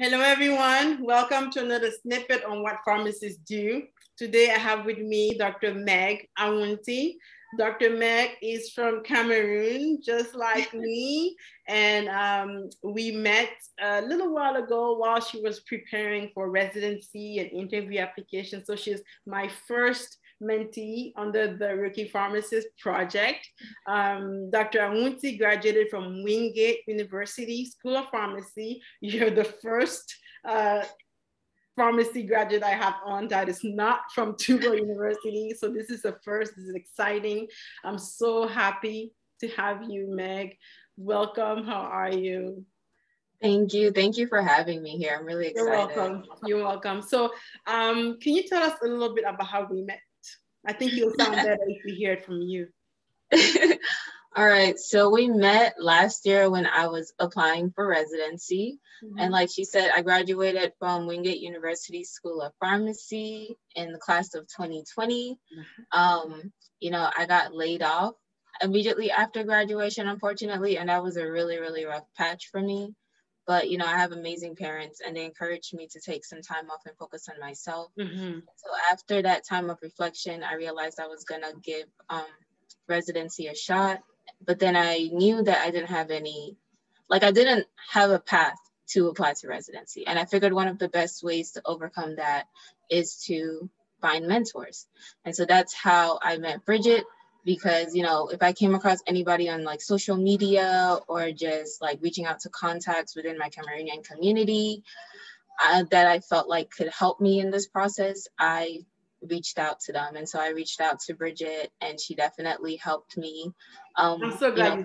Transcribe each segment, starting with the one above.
Hello, everyone. Welcome to another snippet on what pharmacists do. Today, I have with me Dr. Meg Awunti. Dr. Meg is from Cameroon, just like me. And we met a little while ago while she was preparing for residency and interview application. So she's my first mentee under the Rookie Pharmacist Project. Dr. Awunti graduated from Wingate University School of Pharmacy. You're the first pharmacy graduate I have on that is not from Tuba University. So this is the first. This is exciting. I'm so happy to have you, Meg. Welcome. How are you? Thank you. Thank you for having me here. I'm really excited. You're welcome. You're welcome. So can you tell us a little bit about how we met? I think you'll sound better if we hear it from you. All right. So we met last year when I was applying for residency. Mm-hmm. And like she said, I graduated from Wingate University School of Pharmacy in the class of 2020. Mm-hmm. I got laid off immediately after graduation, unfortunately. And that was a really, really rough patch for me. But, I have amazing parents and they encouraged me to take some time off and focus on myself. Mm-hmm. So after that time of reflection, I realized I was going to give residency a shot. But then I knew that I didn't have a path to apply to residency. And I figured one of the best ways to overcome that is to find mentors. And so that's how I met Bridget. Because, if I came across anybody on like social media or just like reaching out to contacts within my Cameroonian community that I felt like could help me in this process, I reached out to them. And so I reached out to Bridget and she definitely helped me. I'm so glad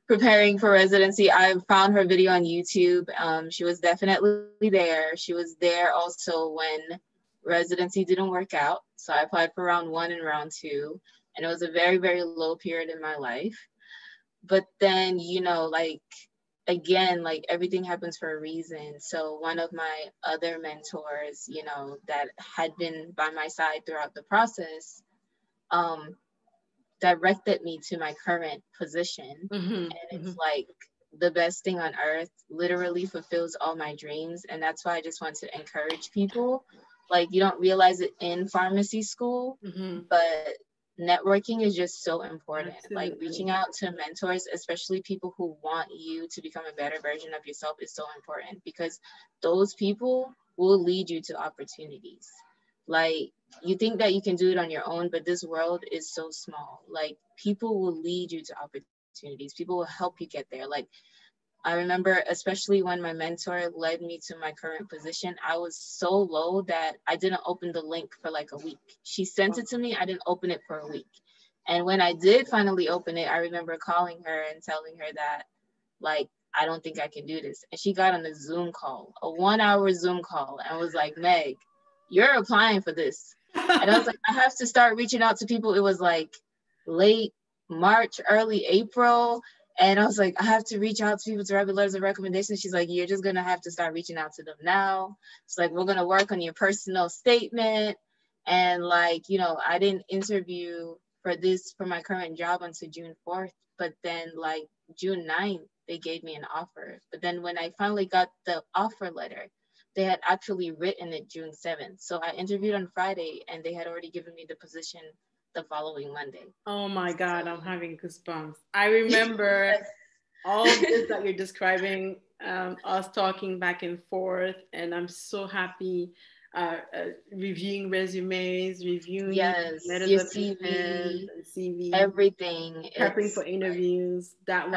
preparing for residency. I found her video on YouTube. She was definitely there. She was there also when residency didn't work out. So I applied for round 1 and round 2, and it was a very, very low period in my life. But then, everything happens for a reason. So one of my other mentors, that had been by my side throughout the process, directed me to my current position. Mm-hmm. And it's like the best thing on earth, literally fulfills all my dreams. And that's why I just want to encourage people. Like, you don't realize it in pharmacy school, mm-hmm. but networking is just so important. Absolutely. Like reaching out to mentors, especially people who want you to become a better version of yourself, is so important because those people will lead you to opportunities. Like, you think that you can do it on your own, but this world is so small. Like, people will lead you to opportunities. People will help you get there. Like, I remember, especially when my mentor led me to my current position, I was so low that I didn't open the link for like a week. She sent it to me. I didn't open it for a week. And when I did finally open it, I remember calling her and telling her that, like, I don't think I can do this. And she got on a Zoom call, a 1-hour Zoom call, and was like, Meg, you're applying for this. And I was like, I have to start reaching out to people. It was like late March, early April. And I was like, I have to reach out to people to write letters of recommendation. She's like, you're just going to have to start reaching out to them now. It's like, we're going to work on your personal statement. And like, I didn't interview for my current job until June 4th. But then like June 9th, they gave me an offer. But then when I finally got the offer letter, they had actually written it June 7th. So I interviewed on Friday and they had already given me the position the following Monday. Oh my God, I'm having goosebumps. I remember all this that you're describing, us talking back and forth, and I'm so happy reviewing resumes, reviewing letters of CV, everything, prepping for interviews. And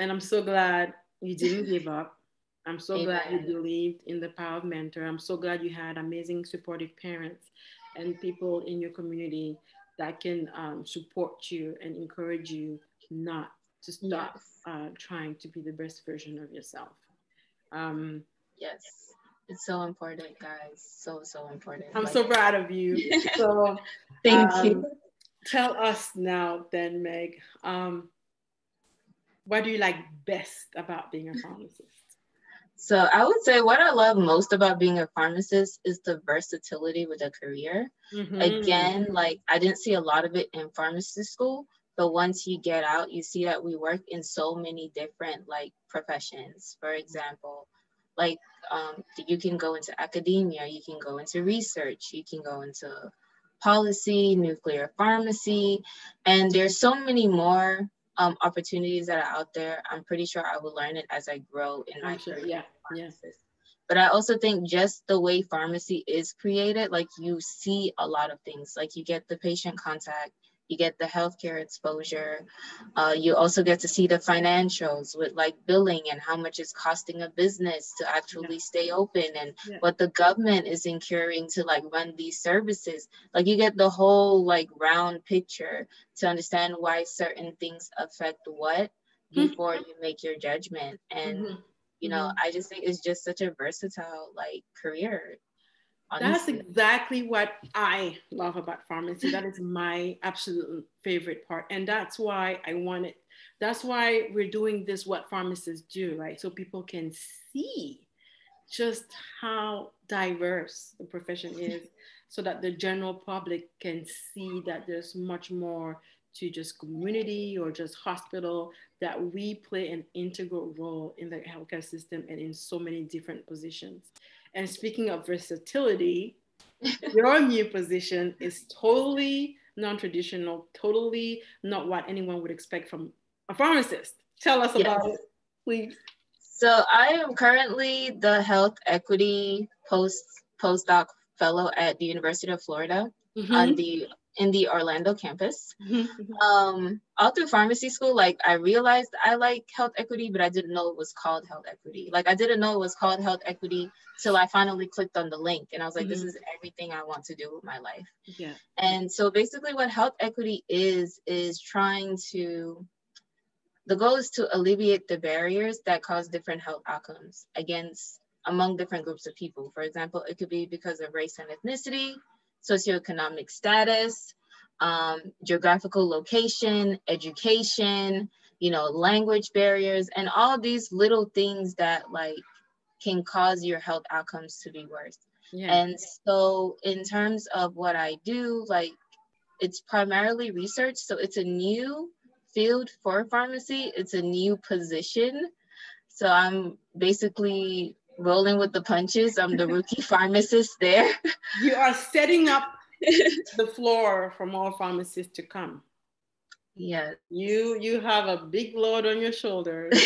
I'm so glad you didn't give up. I'm so glad you believed in the power of mentor. I'm so glad you had amazing supportive parents and people in your community that can support you and encourage you not to stop trying to be the best version of yourself. Yes, it's so important, guys. So important. I'm so proud of you. So thank you. Tell us now then, Meg, what do you like best about being a pharmacist? So I would say what I love most about being a pharmacist is the versatility with a career. Mm-hmm. Again, like I didn't see a lot of it in pharmacy school, But once you get out, you see that we work in so many different like professions. For example, like you can go into academia, you can go into research, you can go into policy, nuclear pharmacy, and there's so many more opportunities that are out there. I'm pretty sure I will learn it as I grow in my career. Yeah, yeah. But I also think just the way pharmacy is created, like you see a lot of things, like you get the patient contact, you get the healthcare exposure. You also get to see the financials with like billing and how much it's costing a business to actually stay open, and what the government is incurring to like run these services. Like you get the whole like round picture to understand why certain things affect what before you make your judgment. And you know, I just think it's just such a versatile like career. Honestly. That's exactly what I love about pharmacy. That is my absolute favorite part. And that's why that's why we're doing this, What Pharmacists Do, right? So people can see just how diverse the profession is, so that the general public can see that there's much more to just community or just hospital, that we play an integral role in the healthcare system and in so many different positions. And speaking of versatility, your new position is totally non-traditional, totally not what anyone would expect from a pharmacist. Tell us about it, please. So I am currently the health equity postdoc fellow at the University of Florida in the Orlando campus. All through pharmacy school, like I realized I like health equity, but I didn't know it was called health equity. Like I didn't know it was called health equity till I finally clicked on the link, and I was like, this is everything I want to do with my life. Yeah. And so basically what health equity is trying to, the goal is to alleviate the barriers that cause different health outcomes among different groups of people. For example, it could be because of race and ethnicity, socioeconomic status, geographical location, education, you know, language barriers, and all these little things that like can cause your health outcomes to be worse. Yeah. And so in terms of what I do, like it's primarily research. So it's a new field for pharmacy. It's a new position. So I'm basically rolling with the punches. I'm the rookie pharmacist there. You are setting up the floor for more pharmacists to come. Yes. You have a big load on your shoulders.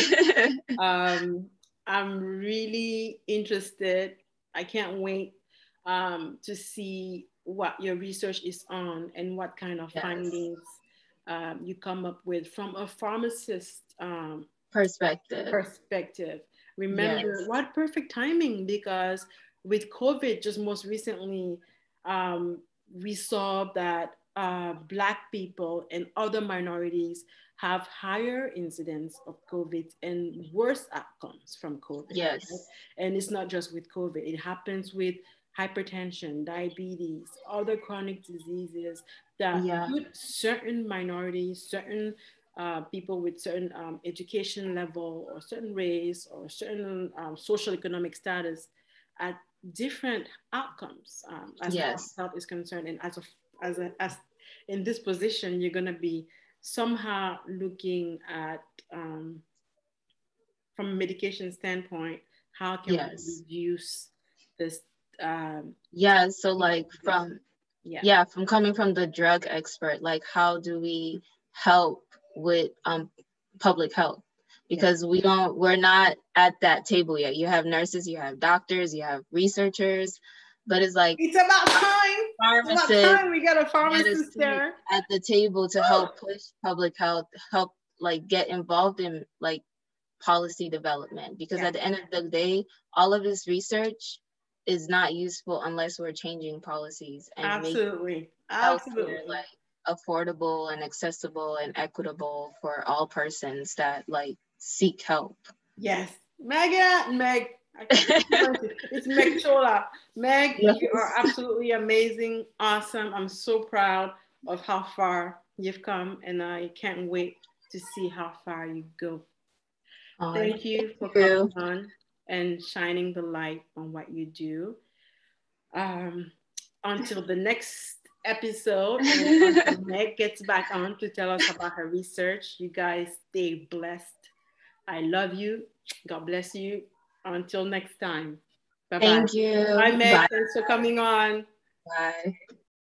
I'm really interested. I can't wait to see what your research is on and what kind of findings you come up with from a pharmacist perspective. Remember, what perfect timing, because with COVID just most recently, we saw that Black people and other minorities have higher incidence of COVID and worse outcomes from COVID. Yes. Right? And it's not just with COVID, it happens with hypertension, diabetes, other chronic diseases that put certain minorities, certain people with certain education level or certain race or certain social economic status at different outcomes as far as health is concerned. And as in this position, you're going to be somehow looking at from a medication standpoint, how can we reduce this? So like from coming from the drug expert, like how do we help with public health? Because we're not at that table yet. You have nurses, you have doctors, you have researchers, but it's like it's about time. Pharmacists, it's about time we got a pharmacist there at the table to help push public health, help like get involved in like policy development. Because at the end of the day, all of this research is not useful unless we're changing policies and making healthcare like affordable and accessible and equitable for all persons that like seek help. Yes. Meg. It's Meg Chola. Meg, you are absolutely amazing, awesome. I'm so proud of how far you've come, and I can't wait to see how far you go. Thank you for coming on and shining the light on what you do. Until the next episode. And until Meg gets back on to tell us about her research, you guys stay blessed. I love you. God bless you. Until next time. Bye-bye. Thank you. Bye, Meg. Bye. Thanks for coming on. Bye.